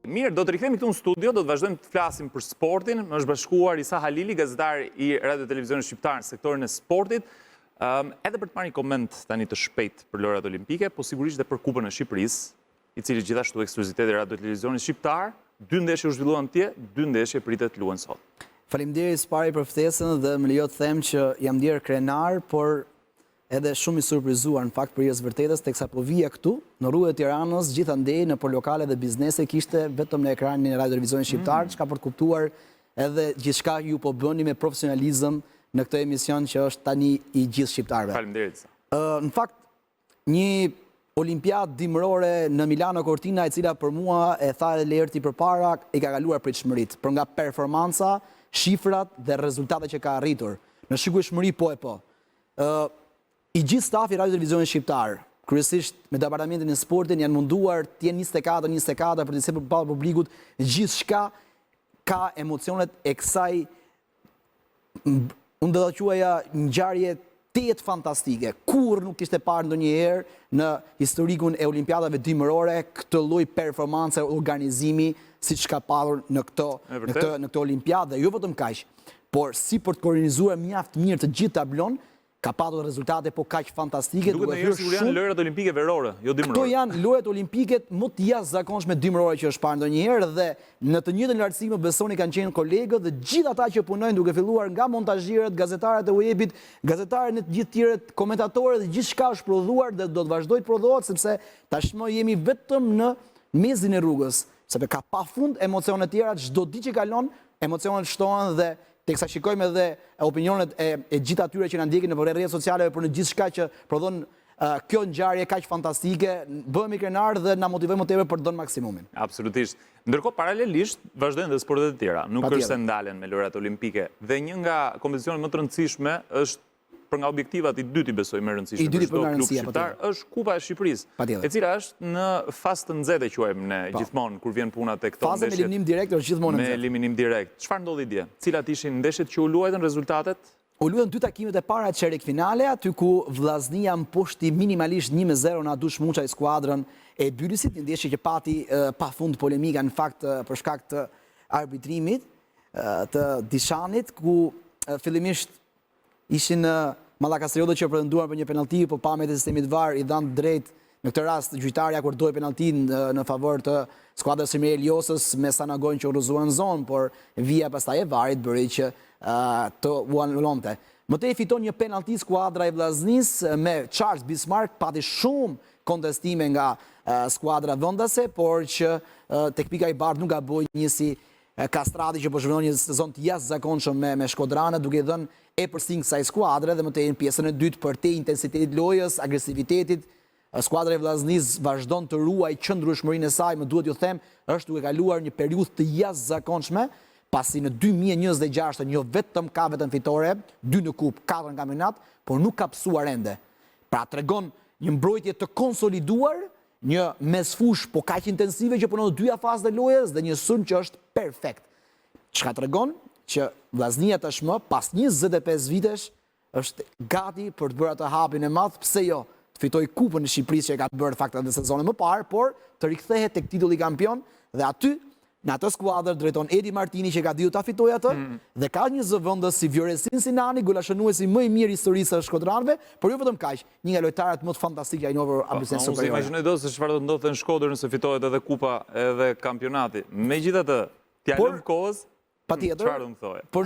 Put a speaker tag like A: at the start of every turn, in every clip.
A: Mirë, do të rikthehemi këtu në studio, do të vazhdojmë të flasim për sportin. Më është bashkuar Isa Halili, gazetar i Radio Televizionit Shqiptar në sektorin e sportit. Edhe për të marrë një koment tani të shpejt për lojrat olimpike, po sigurisht dhe për Kupën e Shqipërisë, i cili gjithashtu ekskluzivitet e Radio Televizionit Shqiptar, 2 ndeshje u zhvilluan atje, 2 ndeshje pritet luhen sot.
B: Faleminderit Spari për ftesën dhe më lejo të them që jam ndjer krenar, por edhe shumë i surprizuar në fakt për jetës vërtetës, teksa po vija këtu në rrugët e Tiranës, gjithandej në për lokale dhe biznese kishte vetëm në ekranin e Radio Televizionit Shqiptar, çka për të kuptuar edhe gjithçka ju po bëni me profesionalizëm në këtë emision që është tani i gjithë shqiptarëve.
A: Faleminderit.
B: Në fakt, një olimpiadë dimërore në Milano Cortina, e cila për mua e tha edhe Lerti përpara, i ka kaluar pritshmëritë, për nga performanca, shifrat dhe rezultatet që ka arritur. Në shikueshmëri po e po. I gjithë stafi Radio Televizionit Shqiptar, kryesisht me departamentin e sportin, janë munduar të jenë 24 për të sjellë përpara publikut gjithçka ka emocionet e kësaj, unë do ta quaja ngjarje tetë fantastike. Kur nuk kishte parë ndonjëherë në historikun e olimpiadave dimërore këtë lloj performance organizimi siç ka pasur në këtë olimpiadë, jo vetëm kaq, por si për të organizuar mjaft mirë të gjithë tablon, ka patur rezultate po kaq fantastike.
A: Duket në sigur janë lojrat olimpike verore, jo dimërore.
B: Këto janë lojrat olimpike më të jashtëzakonshme dimërore që është parë ndonjëherë dhe në të njëjtën lartësi më besoni kanë qenë kolegët dhe gjithë ata që punojnë duke filluar nga montazhierët, gazetarët e webit, gazetarët e të gjithë tjerët, komentatorët dhe gjithçka është prodhuar dhe do të vazhdojë të prodhohet sepse tashmë jemi vetëm në mezin e rrugës, sepse ka pafund emocione të tjera, çdo ditë që kalon emocionet shtohen dhe teksa shikojmë edhe opinionet e gjithë atyre që na ndjekin në rrjetet sociale për në gjithçka që prodhon kjo ngjarje kaq fantastike, bëhemi krenar dhe na motivojmë më tepër për të dhënë maksimumin.
A: Absolutisht. Ndërkohë paralelisht vazhdojnë dhe sportet e tjera, nuk është se ndalen me lojrat olimpike. Dhe një nga kompeticionet më të rëndësishme është për nga objektivat i dyti besoj më rëndësishme për çdo klub shqiptar është Kupa e Shqipërisë, e cila është në fazë të nxehtë quajmë ne gjithmonë kur vjen puna tek këto
B: ndeshje. Faza me eliminim direkt është gjithmonë
A: me eliminim direkt. Çfarë ndodhi dje? Cilat ishin ndeshjet që u luajtën, rezultatet?
B: U luajtën 2 takimet e para të çerek finale, aty ku Vllaznia mposhti minimalisht 1-0 na dush Muçaj skuadrën e Bylisit, një ndeshje që pati pafund polemika në fakt për shkak të arbitrimit të Dishanit, ku fillimisht ishin Mallakastriotët që pretenduan për një penallti, po pamjet e sistemit VAR i dhanë drejt në këtë rast gjyqtarja kur doi penalltin në favor të skuadrës së Eliosës me Sanagon që rrëzuan zonë, por vija pastaj e VAR-it bëri që të u anullonte. Mëtej fiton një penallti skuadra e Vllaznisë me Charles Bismarck, pati shumë kontestime nga skuadra vendase, por që tek pika i bardhë nuk gaboi njësi Kastrati që po zhvillon një sezon të jashtëzakonshëm me Shkodranët, duke dhënë e përsing kësaj skuadre dhe mëtej në pjesën e dytë për te intensitetit lojës, agresivitetit, skuadra e Vllaznisë vazhdon të ruaj qëndrueshmërinë e saj, më duhet ju them, është duke kaluar një periudhë të jashtëzakonshme, pasi në 2026 jo vetëm ka vetëm fitore, 2 në kupë, 4 në kampionat, por nuk ka psuar ende. Pra tregon një mbrojtje të konsoliduar, një mesfush po kaq intensive që punon në dyja fazat e lojës dhe një sulm që është perfekt. Çka tregon që Vllaznia tashmë pas 25 vitesh është gati për të bërë atë hapin e madh, pse jo, të fitoj Kupën e Shqipërisë që e ka bërë fakt edhe sezonin më parë, por të rikthehet tek titulli kampion dhe aty në atë skuadër drejton Edi Martini që ka diu ta fitojë atë dhe ka një zëvendës si Vjoresin Sinani, golashënuesi më i mirë i historisë së shkodranëve, por jo vetëm kaq, një nga lojtarët më të fantastikë që ai njohur ambicien superior.
A: Unë imagjinoj do se çfarë do ndodhte në Shkodër nëse fitohet edhe Kupa edhe kampionati. Megjithatë, t'ia lëm kohës.
B: Patjetër.
A: Çfarë do të thoje?
B: Por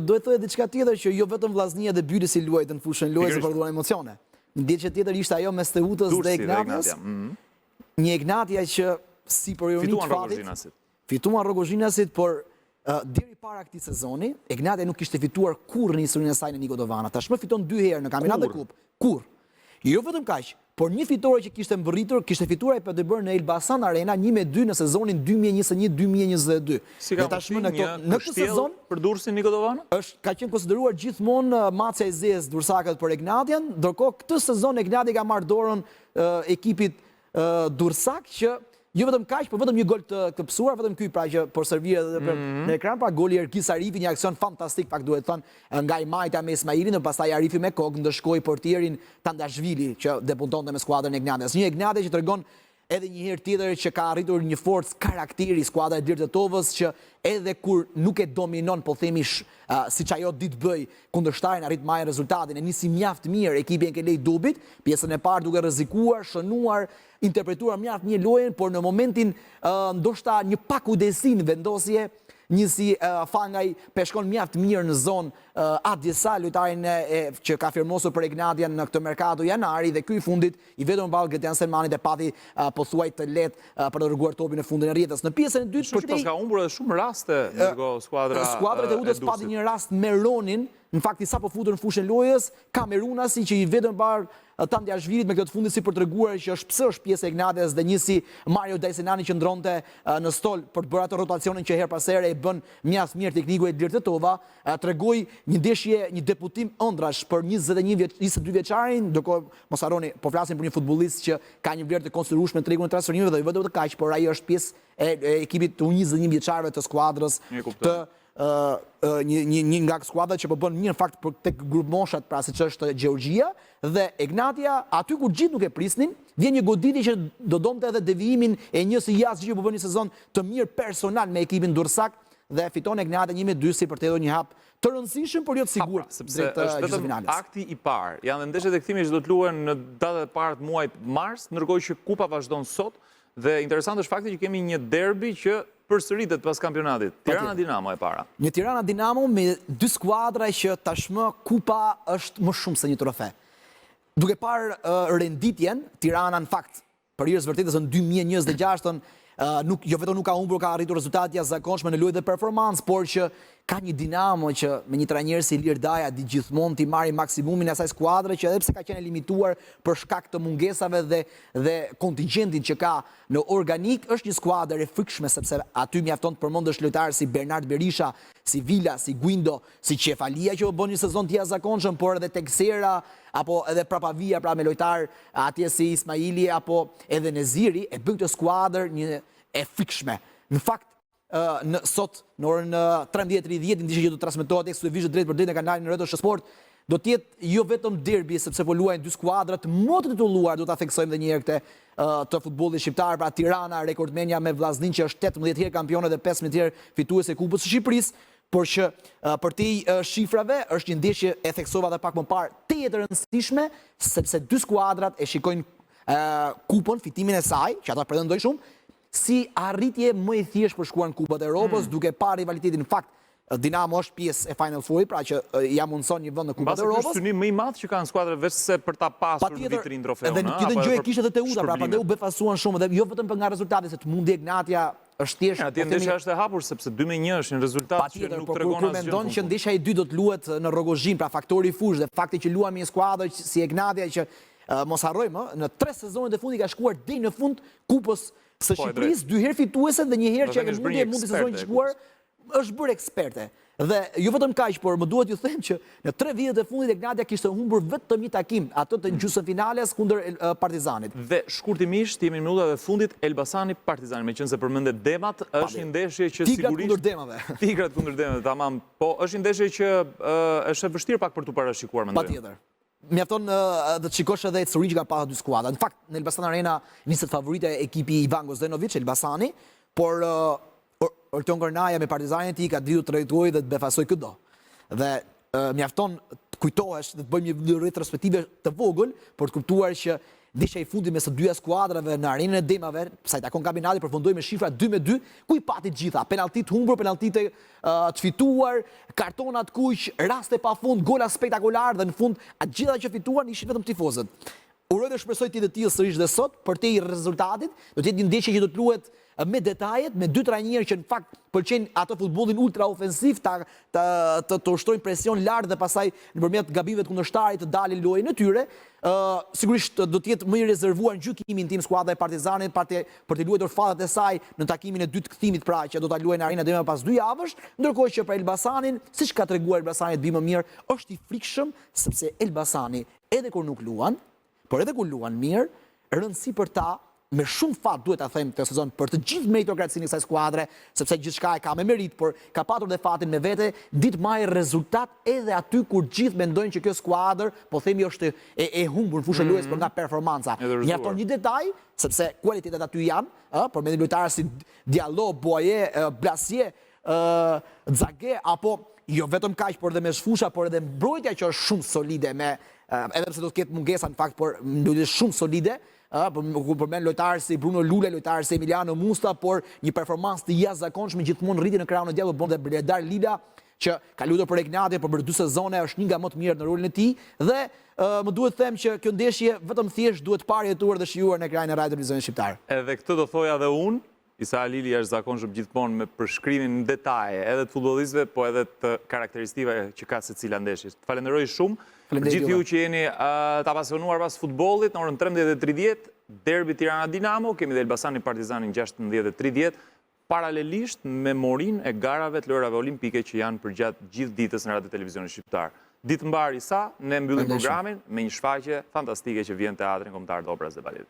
B: duhet thojë diçka tjetër që jo vetëm Vllaznia dhe Bylisi luajtën fushën lojës për dhuar emocione. Një ndeshje tjetër ishte ajo mes Teutës dhe Ignatias. Një Ignatia që si për ironi të fatit fituan Rogozhinasit, por deri para këtij sezoni, Ignatia nuk kishte fituar kurrë në historinë e saj në Niko Dovana. Tashmë fiton 2 herë në kampionat dhe kupë. Kurrë. Jo vetëm kaq, por një fitore që kishte mbërritur, kishte fituar ai PDB në Elbasan Arena 1-2 në sezonin 2021-2022.
A: Dhe
B: tashmë në këtë sezon
A: për Durrësin Niko Dovana
B: ka qenë konsideruar gjithmonë macja e zezë Dursakët për Ignatian, ndërkohë këtë sezon Ignati ka marrë dorën ekipit Dursak që jo vetëm kaq, por vetëm një gol të psuar, vetëm ky pra që por servire edhe në ekran, pra goli i Erkis Arifi, një aksion fantastik, pak duhet thënë, nga Imajta me Ismailin, dhe pastaj Arifi me kokë ndëshkoi portierin Tandashvili që debutonte me skuadrën e Ignatias. Një Ignati që tregon edhe një herë tjetër që ka arritur një forcë karakteri skuadra e Dirë të Tovës që edhe kur nuk e dominon, po themi siç ajo ditë bëj, kundërshtarin arrit marrë rezultatin, e nisi mjaft mirë ekipi Enkelej Dubit, pjesën e parë duke rrezikuar, shënuar, interpretuar mjaft mirë lojën, por në momentin ndoshta një pakudesi në vendosje, njësi Fangaj peshkon mjaft mirë në zonë Adjesa, lojtarin që ka firmosur për Ignatian në këtë merkato janari, dhe ky i fundit i vetëm ballë Getian Selmanit e pati pothuaj të lehtë për të dërguar topin në fundin e rrjetës. Në pjesën e dytë
A: Shumë që pas ka humbur edhe shumë raste
B: skuadrat e Udës pati një rast me Ronin, në fakti sa po futën në fushën lojës, Kamerunasi që i vetëm bar Tandjashvilit me këtë fundit si për të treguar që pse është pjesë e Ignatias, dhe njësi Mario Dajsenani që ndronte në stol për të bërë atë rotacionin që her pas here e bën mjaft mirë tekniku e Dirë të Tova, tregoi një ndeshje, një deputim ëndrash për 22 vjeçarin, ndërkohë mos harroni, po flasim për një futbollist që ka një vlerë të konsiderueshme në tregun e transferimeve dhe jo vetëm të kaq, por ai është pjesë e ekipit të 21 vjeçarëve të skuadrës të një nga skuadrat që po bën mirë në fakt tek grup moshat, pra siç është Gjeorgjia dhe Ignatia, aty kur gjithë nuk e prisnin, vjen një goditje që do donte edhe devijimin e një si jashtë që po bën një sezon të mirë personal me ekipin Durrësak dhe fiton Ignatia 1-2 si për të hedhur një hap të rëndësishëm por jo të sigurt.
A: Sepse është vetëm akti i parë. Janë dhe ndeshjet e kthimit që do të luhen në datët e parë të muajit mars, ndërkohë që kupa vazhdon sot dhe interesant është fakti që kemi një derbi që përsëritet pas kampionatit. Tirana Dinamo e para.
B: Një Tirana Dinamo me dy skuadra që tashmë kupa është më shumë se një trofe. Duke parë renditjen, Tirana në fakt, për hir të vërtetës në 2026 jo vetëm nuk ka humbur, ka arritur rezultate jashtëzakonshme në lojë dhe performancë, por që ka një Dinamo që me një trajner si Ilir Daja di gjithmonë t'i marrë maksimumin e asaj skuadre që edhe pse ka qenë limituar për shkak të mungesave dhe kontingjentin që ka në organik, është një skuadër e frikshme sepse aty mjafton të përmendesh lojtarë si Bernard Berisha, si Villa, si Guindo, si Qefalia që bën një sezon të jashtëzakonshëm, por edhe Teksera apo edhe Prapavia, pra me lojtar atje si Ismaili apo edhe Neziri, e bën këtë skuadër një e frikshme. Në fakt sot në orën 13:30 ndishja që do të transmetohet ekskluzivisht drejt për drejt në kanalin Redo Sport, do të jetë jo vetëm derbi sepse po luajnë dy skuadra të më të titulluar, do ta theksojmë edhe një herë këtë të futbollit shqiptar, pra Tirana rekordmenja me Vllaznin që është 18 herë kampione dhe 15 herë fituese e Kupës së Shqipërisë, por që për te shifrave është një ndeshje, e theksova edhe pak më parë, tjetër e rëndësishme sepse dy skuadrat e shikojnë kupën, fitimin e saj, që ata pretendojnë shumë, si arritje më e thjeshtë për shkuar në Kupat e Europës, duke parë rivalitetin. Në fakt, Dinamo është pjesë e Final Fourit, pra që ja mundson një vend në Kupat e Europës.
A: Mbas është synim më i madh që kanë skuadrat veç se për ta pasur vitrin trofeun.
B: Edhe këtë gjë e kishte edhe Teuta, pra pandej u befasuan shumë dhe jo vetëm nga rezultati, se të mundi Ignatia është thjesht.
A: Atje ndeshja është e hapur sepse 2-1 është një rezultat që nuk tregon asgjë.
B: Kur mendon që ndeshja e dytë do të luhet në Rogozhin, pra faktori fushë dhe fakti që luam një skuadër si Ignatia që mos harrojmë, në 3 sezonet e fundit ka shkuar deri në fund Kupës së Shqipërisë, 2 herë fituese dhe një herë që mundi sezonin të shkuar, është bërë eksperte. Dhe jo vetëm kaq, por më duhet ju them që në 3 vitet e fundit Ignatia kishte humbur vetëm një takim, atë të gjysmëfinales kundër Partizanit.
A: Dhe shkurtimisht jemi në minutat e fundit Elbasani Partizani, meqense përmendet demat, është një ndeshje që sigurisht
B: Tigrat kundër demave.
A: Tigrat kundër demave, tamam. Po është një ndeshje që është e vështirë pak për tu parashikuar mendoj.
B: Patjetër. Mjafton dhe të shikosh edhe ecurinë që ka pasur dy skuadra. Në fakt, në Elbasan Arena niset favorite ekipi Ivan Gozdenovic, Elbasani, por Orton Kornaja me Partizanin e tij ka dritur të trajtojë dhe të befasojë këdo. Dhe mjafton të kujtohesh dhe të bëjmë një retrospektive të vogël për të kuptuar që ndeshja e fundit mes së dyja skuadrave në arenën e demave, sa i takon kampionatit, përfundoi me shifra 2-2, ku i pati gjitha, penaltit humbur, penaltit të fituar, kartona të kuq, raste pafund, gola spektakolar dhe në fund atë gjitha që fituan ishin vetëm tifozët. Uroj dhe shpresoj të jetë tillë sërish dhe sot, për te i rezultatit, do të jetë një ndeshje që do të luhet me detajet, me dy trajnerë që në fakt pëlqejnë ato futbollin ultra ofensiv, të ushtrojnë presion lart dhe pastaj nëpërmjet gabimeve të kundërshtarit të dalin lojën e tyre. Sigurisht do të jetë më i rezervuar gjykimin tim skuadra e Partizanit për të luajtur fatat e saj në takimin e dytë kthimit, pra që do ta luajnë në Arenë deri pas 2 javësh, ndërkohë që për Elbasanin, siç ka treguar Elbasani të bëjë më mirë, është i frikshëm sepse Elbasani edhe kur nuk luan, por edhe kur luan mirë, rëndësi për ta me shumë fat duhet ta them këtë sezon për të gjithë meritokracinë e kësaj skuadre, sepse gjithçka e ka me merit, por ka patur dhe fatin me vete ditë marrë rezultat edhe aty kur gjithë mendojnë që kjo skuadër, po themi është e humbur në fushën luajtëse për nga performanca. Mjafton një detaj, sepse kualitetet aty janë, por me lojtarë si Diallo, Boye, Blasje, Zage, apo jo vetëm kaq, por edhe me shfusha, por edhe mbrojtja që është shumë solide me edhe pse do të ketë mungesa në fakt, por është shumë solide, përmend lojtarë si Bruno Lule, lojtarë si Emiliano Musta, por një performancë të jashtëzakonshme gjithmonë rriti në krahun e djathtë bon dhe Bledar Lila, që ka luajtur për Ignati, por për 2 sezone është një nga më të mirët në rolin e tij dhe më duhet të them që kjo ndeshje vetëm thjesht duhet parë jetuar dhe shijuar në ekranin e Radio Televizionit Shqiptar.
A: Edhe këtë do thoja dhe unë, Isa Halili është zakonshëm gjithmonë me përshkrimin në detaje, edhe të futbollistëve, po edhe të karakteristikave që ka secila ndeshje. Falenderoj shumë. Gjithë ju që jeni të apasionuar pas futbollit, në orën 13:30, derbi Tirana Dinamo, kemi dhe Elbasani Partizanin 16:30, paralelisht me morinë e garave të lojrave olimpike që janë përgjatë gjithë ditës në Radio Televizionit Shqiptar. Ditë mbar Isa, ne mbyllim programin me një shfaqje fantastike që vjen Teatrin Kombëtar të Operës dhe Baletit.